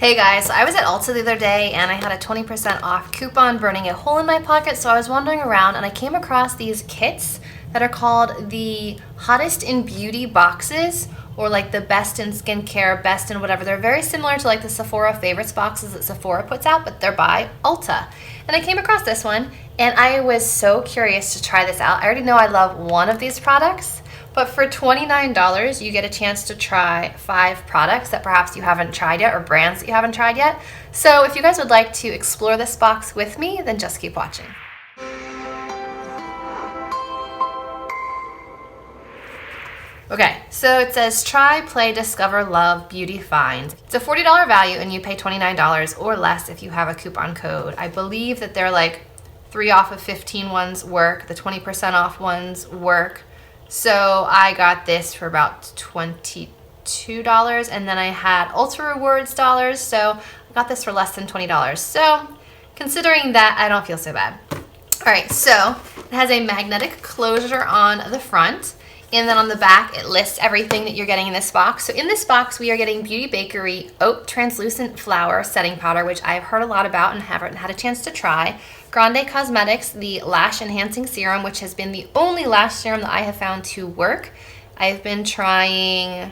Hey guys, so I was at Ulta the other day and I had a 20% off coupon burning a hole in my pocket, so I was wandering around and I came across these kits that are called the Hottest in Beauty boxes, or like the Best in Skincare, Best in whatever. They're very similar to like the Sephora Favorites boxes that Sephora puts out, but they're by Ulta. And I came across this one and I was so curious to try this out. I already know I love one of these products, but for $29, you get a chance to try 5 products that perhaps you haven't tried yet, or brands that you haven't tried yet. So if you guys would like to explore this box with me, then just keep watching. Okay, so it says try, play, discover, love, beauty finds. It's a $40 value and you pay $29 or less if you have a coupon code. I believe that they're like 3 off of 15 ones work, the 20% off ones work. So I got this for about $22, and then I had Ulta Rewards dollars, so I got this for less than $20. So considering that, I don't feel so bad. All right, so it has a magnetic closure on the front, and then on the back it lists everything that you're getting in this box. So in this box we are getting Beauty Bakerie Oat Translucent Flower Setting Powder, which I've heard a lot about and haven't had a chance to try. Grande Cosmetics, the Lash Enhancing Serum, which has been the only lash serum that I have found to work. I've been trying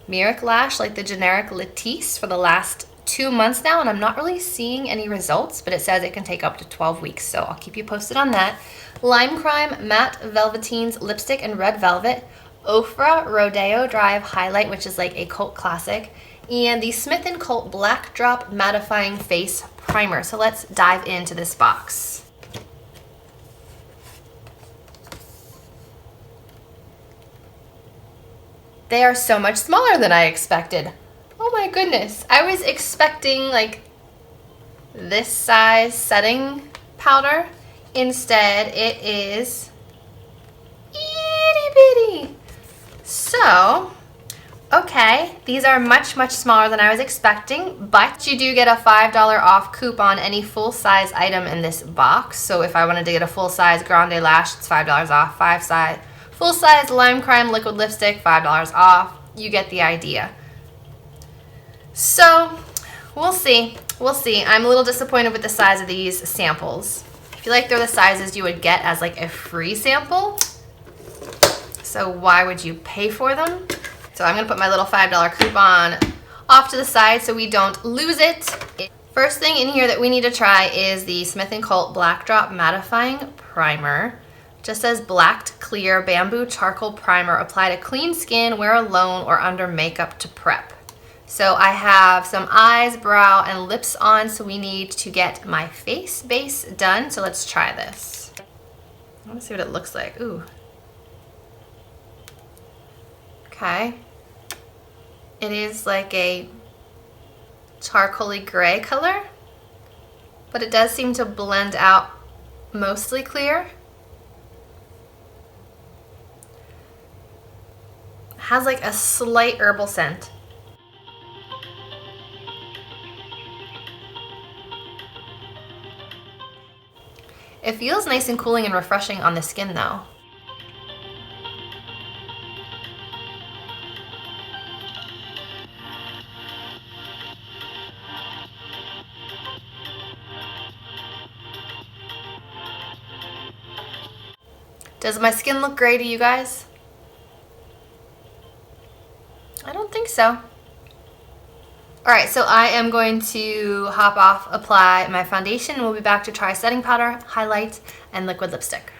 Mirac Lash, like the generic Latisse, for the last 2 months now, and I'm not really seeing any results, but it says it can take up to 12 weeks, so I'll keep you posted on that. Lime Crime Matte Velvetines Lipstick in Red Velvet. Ofra Rodeo Drive Highlight, which is like a cult classic. And the Smith & Colt Black Drop Mattifying Face Primer. So let's dive into this box. They are so much smaller than I expected. Oh my goodness. I was expecting like this size setting powder. Instead, it is itty bitty. So, okay, these are much, much smaller than I was expecting, but you do get a $5 off coupon any full-size item in this box. So if I wanted to get a full-size Grande Lash, it's $5 off. Full-size Lime Crime Liquid Lipstick, $5 off. You get the idea. So, we'll see. We'll see. I'm a little disappointed with the size of these samples. I feel like they're the sizes you would get as like a free sample. So why would you pay for them? So I'm gonna put my little $5 coupon off to the side so we don't lose it. First thing in here that we need to try is the Smith & Colt Black Drop Mattifying Primer. Just says blacked clear bamboo charcoal primer. Apply to clean skin, wear alone or under makeup to prep. So I have some eyes, brow, and lips on, so we need to get my face base done. So let's try this. I wanna see what it looks like. Ooh. Okay. It is like a charcoaly gray color, but it does seem to blend out mostly clear. It has like a slight herbal scent. It feels nice and cooling and refreshing on the skin though. Does my skin look gray to you guys? I don't think so. Alright, so I am going to hop off, apply my foundation, and we'll be back to try setting powder, highlight, and liquid lipstick.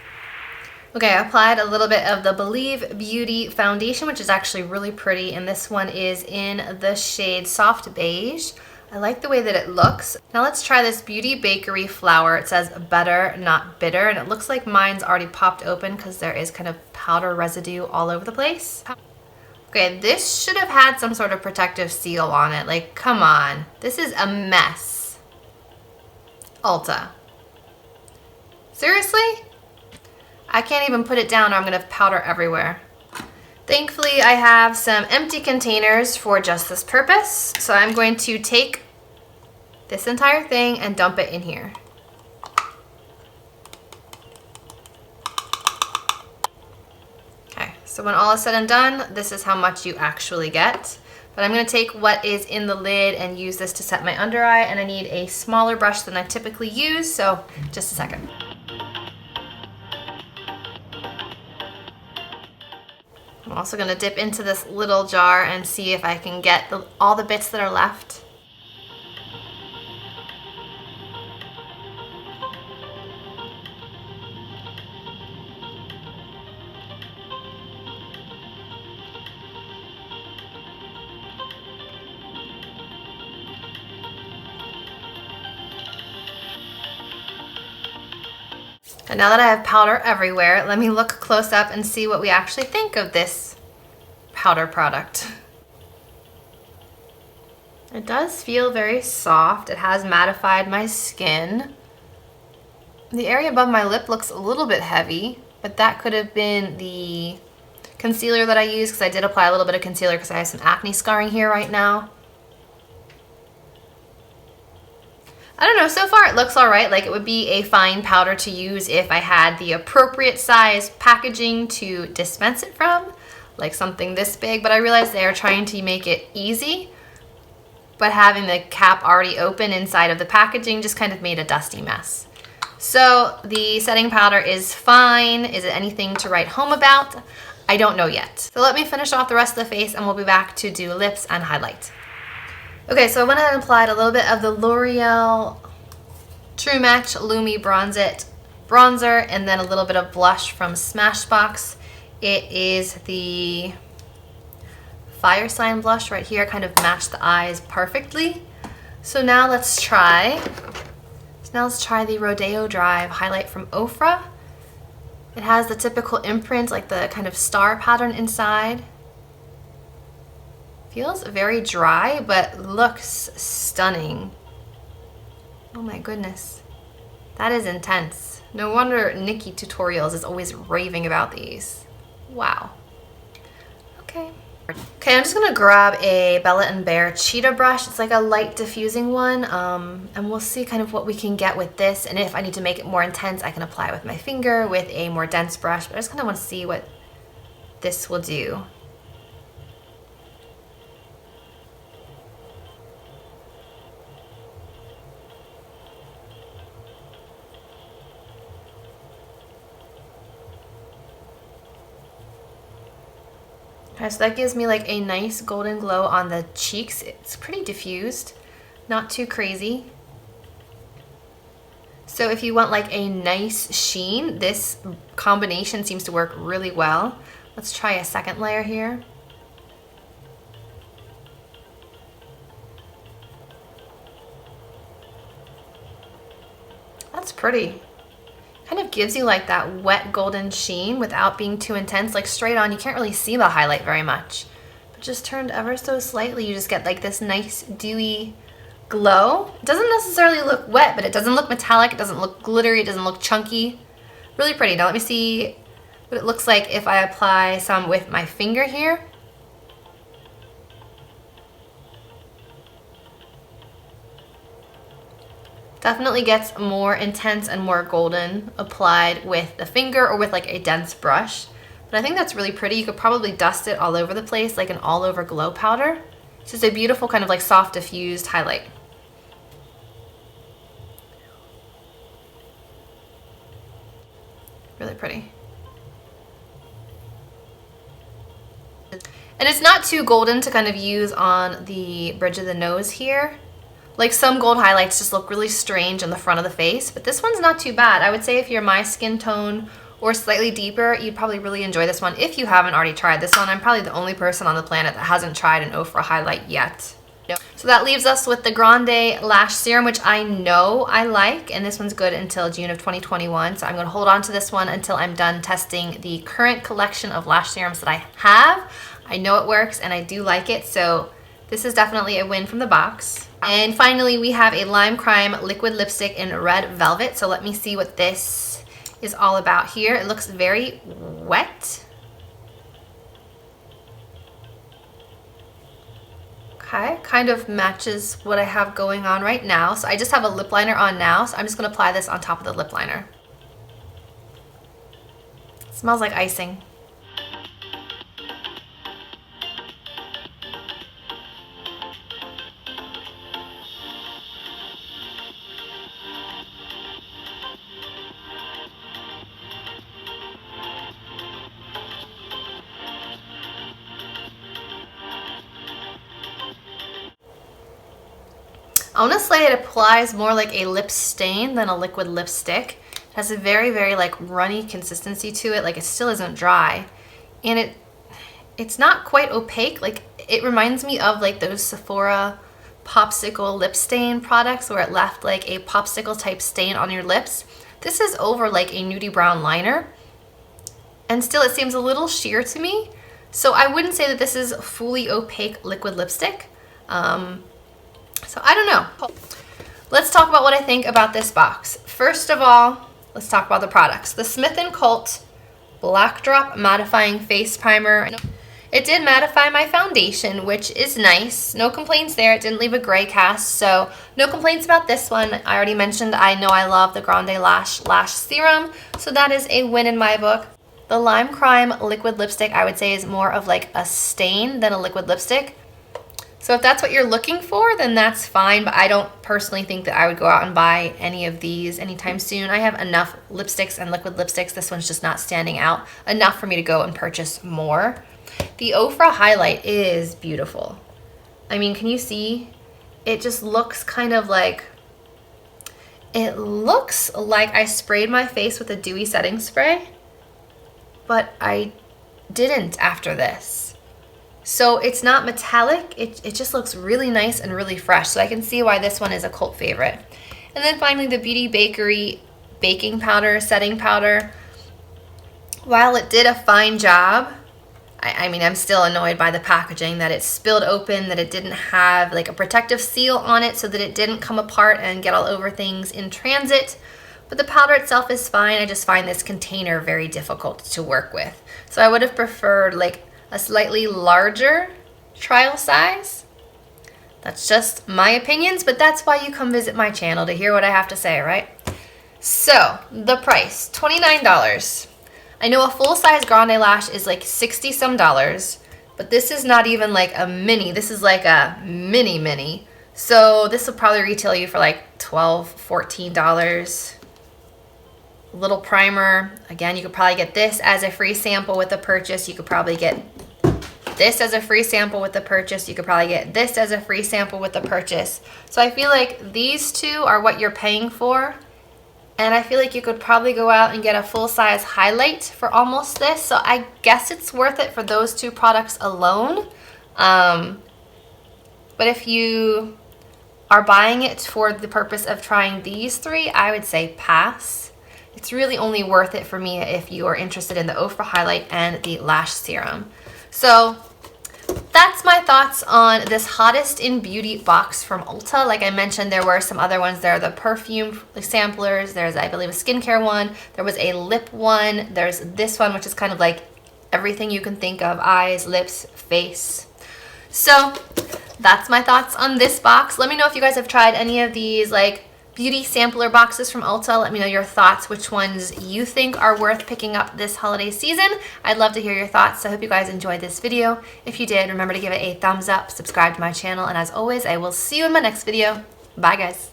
Okay, I applied a little bit of the Believe Beauty foundation, which is actually really pretty, and this one is in the shade Soft Beige. I like the way that it looks. Now let's try this Beauty Bakerie flower. It says better, not bitter, and it looks like mine's already popped open because there is kind of powder residue all over the place. Okay, this should have had some sort of protective seal on it. Like, come on. This is a mess. Ulta. Seriously? I can't even put it down or I'm gonna have powder everywhere. Thankfully, I have some empty containers for just this purpose. So I'm going to take this entire thing and dump it in here. Okay, so when all is said and done, this is how much you actually get. But I'm gonna take what is in the lid and use this to set my under eye, and I need a smaller brush than I typically use, so just a second. I'm also gonna dip into this little jar and see if I can get all the bits that are left. And now that I have powder everywhere, let me look close up and see what we actually think of this powder product. It does feel very soft. It has mattified my skin. The area above my lip looks a little bit heavy, but that could have been the concealer that I used, because I did apply a little bit of concealer because I have some acne scarring here right now. I don't know, so far it looks all right. Like, it would be a fine powder to use if I had the appropriate size packaging to dispense it from, like something this big, but I realized they are trying to make it easy, but having the cap already open inside of the packaging just kind of made a dusty mess. So the setting powder is fine. Is it anything to write home about? I don't know yet. So let me finish off the rest of the face and we'll be back to do lips and highlight. Okay, so I went ahead and applied a little bit of the L'Oreal True Match Lumi Bronzeit bronzer and then a little bit of blush from Smashbox. It is the Fireside blush right here, kind of matched the eyes perfectly. So now let's try the Rodeo Drive highlight from Ofra. It has the typical imprint, like the kind of star pattern inside. Feels very dry, but looks stunning. Oh my goodness. That is intense. No wonder Nikki Tutorials is always raving about these. Wow. Okay. Okay, I'm just gonna grab a Bella & Bear Cheetah brush. It's like a light diffusing one, and we'll see kind of what we can get with this. And if I need to make it more intense, I can apply it with my finger with a more dense brush, but I just kind of want to see what this will do. Okay, so that gives me like a nice golden glow on the cheeks. It's pretty diffused, not too crazy. So if you want like a nice sheen, this combination seems to work really well. Let's try a second layer here. That's pretty. Kind of gives you like that wet golden sheen without being too intense. Like straight on, you can't really see the highlight very much. But just turned ever so slightly, you just get like this nice dewy glow. It doesn't necessarily look wet, but it doesn't look metallic, it doesn't look glittery, it doesn't look chunky. Really pretty. Now let me see what it looks like if I apply some with my finger here. Definitely gets more intense and more golden applied with the finger or with like a dense brush. But I think that's really pretty. You could probably dust it all over the place like an all over glow powder. It's just a beautiful kind of like soft diffused highlight. Really pretty. And it's not too golden to kind of use on the bridge of the nose here. Like some gold highlights just look really strange on the front of the face, but this one's not too bad. I would say if you're my skin tone or slightly deeper, you'd probably really enjoy this one if you haven't already tried this one. I'm probably the only person on the planet that hasn't tried an Ofra highlight yet. So that leaves us with the Grande Lash Serum, which I know I like, and this one's good until June of 2021. So I'm gonna hold on to this one until I'm done testing the current collection of lash serums that I have. I know it works and I do like it, so this is definitely a win from the box. And finally, we have a Lime Crime liquid lipstick in Red Velvet. So let me see what this is all about here. It looks very wet. Okay, kind of matches what I have going on right now. So I just have a lip liner on now, so I'm just gonna apply this on top of the lip liner. It smells like icing. Honestly, it applies more like a lip stain than a liquid lipstick. It has a very, very like runny consistency to it. Like it still isn't dry. And it's not quite opaque. Like it reminds me of like those Sephora popsicle lip stain products where it left like a popsicle type stain on your lips. This is over like a nudie brown liner. And still it seems a little sheer to me. So I wouldn't say that this is fully opaque liquid lipstick. So I don't know. Let's talk about what I think about this box. First of all, let's talk about the products. The Smith & Colt Black Drop Mattifying Face Primer. It did mattify my foundation, which is nice. No complaints there. It didn't leave a gray cast, so no complaints about this one. I already mentioned I know I love the Grande Lash Serum, so that is a win in my book. The Lime Crime liquid lipstick I would say is more of like a stain than a liquid lipstick. So if that's what you're looking for, then that's fine, but I don't personally think that I would go out and buy any of these anytime soon. I have enough lipsticks and liquid lipsticks. This one's just not standing out enough for me to go and purchase more. The Ofra highlight is beautiful. I mean, can you see? It just looks kind of like, it looks like I sprayed my face with a dewy setting spray, but I didn't after this. So it's not metallic, it just looks really nice and really fresh. So I can see why this one is a cult favorite. And then finally the Beauty Bakerie baking powder, setting powder. While it did a fine job, I mean, I'm still annoyed by the packaging, that it spilled open, that it didn't have like a protective seal on it so that it didn't come apart and get all over things in transit. But the powder itself is fine. I just find this container very difficult to work with. So I would have preferred like a slightly larger trial size. That's just my opinions, but that's why you come visit my channel, to hear what I have to say, right? So the price, $29. I know a full-size Grande Lash is like 60 some dollars, but this is not even like a mini. This is like a mini. So this will probably retail you for like $12, $14. Little primer. Again, you could probably get this as a free sample with the purchase. You could probably get this as a free sample with the purchase. You could probably get this as a free sample with the purchase. So I feel like these two are what you're paying for. And I feel like you could probably go out and get a full-size highlight for almost this. So I guess it's worth it for those two products alone. But if you are buying it for the purpose of trying these three, I would say pass. It's really only worth it for me if you are interested in the Ofra highlight and the lash serum. So that's my thoughts on this hottest in beauty box from Ulta. Like I mentioned, there were some other ones. There are the perfume samplers. There's, I believe, a skincare one. There was a lip one. There's this one, which is kind of like everything you can think of: eyes, lips, face. So that's my thoughts on this box. Let me know if you guys have tried any of these like beauty sampler boxes from Ulta. Let me know your thoughts, which ones you think are worth picking up this holiday season. I'd love to hear your thoughts. So I hope you guys enjoyed this video. If you did, remember to give it a thumbs up, subscribe to my channel, and as always, I will see you in my next video. Bye guys.